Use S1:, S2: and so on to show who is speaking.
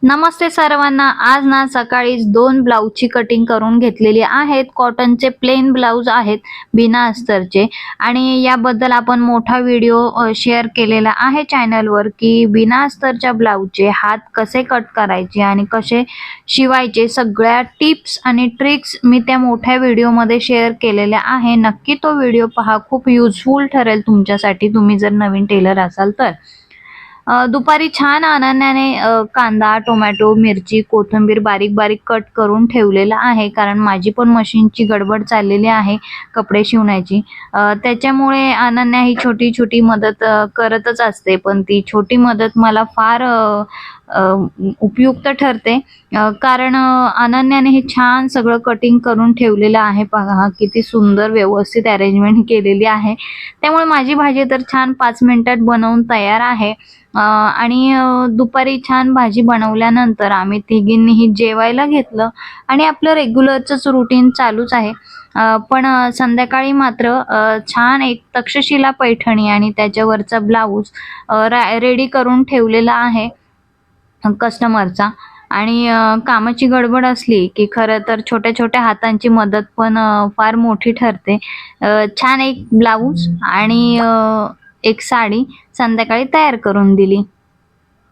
S1: नमस्ते सर्वांना. आज ना सकाळीच 2 ब्लाऊजची कटिंग करून घेतलेली आहेत. कॉटनचे प्लेन ब्लाऊज आहेत बिना अस्तरचे आणि याबद्दल आपण मोठा व्हिडिओ शेअर केलेला आहे चॅनलवर की बिना अस्तरच्या ब्लाऊजचे हात कसे कट करायचे आणि कसे शिवायचे, सगळ्या टिप्स आणि ट्रिक्स मी त्या मोठ्या व्हिडिओमध्ये शेअर केलेल्या आहे. नक्की तो व्हिडिओ पहा, खूप युजफुल ठरेल तुमच्यासाठी, तुम्ही जर नवीन टेलर असाल तर. दुपारी छान अनन्याने कांदा, टोमॅटो, मिरची, कोथिंबीर बारीक बारीक कट करून ठेवलेला आहे, कारण माझी पण मशीनची गडबड चाललेली आहे कपडे शिवण्याची. त्याच्यामुळे अनन्या ही छोटी छोटी मदत करतच असते, पण ती छोटी मदत मला फार उपयुक्त ठरते, कारण अनन्याने हे छान सगळं कटिंग करून ठेवलेलं आहे. पहा किती सुंदर व्यवस्थित अरेंजमेंट केलेली आहे. त्यामुळे माझी भाजी तर छान 5 मिनिटात बनवून तयार आहे. आणि दुपारी छान भाजी बनवल्यानंतर आम्ही तिघींनीही जेवायला घेतलं आणि आपलं रेग्युलरचंच रुटीन चालूच आहे. पण संध्याकाळी मात्र छान एक तक्षशिला पैठणी आणि त्याच्यावरचा ब्लाऊज रेडी करून ठेवलेला आहे कस्टमरचा. आणि कामाची गडबड असली की खरं तर छोट्या छोट्या हातांची मदत पण फार मोठी ठरते. छान एक ब्लाऊज आणि एक साडी संध्याकाळी तयार करून दिली.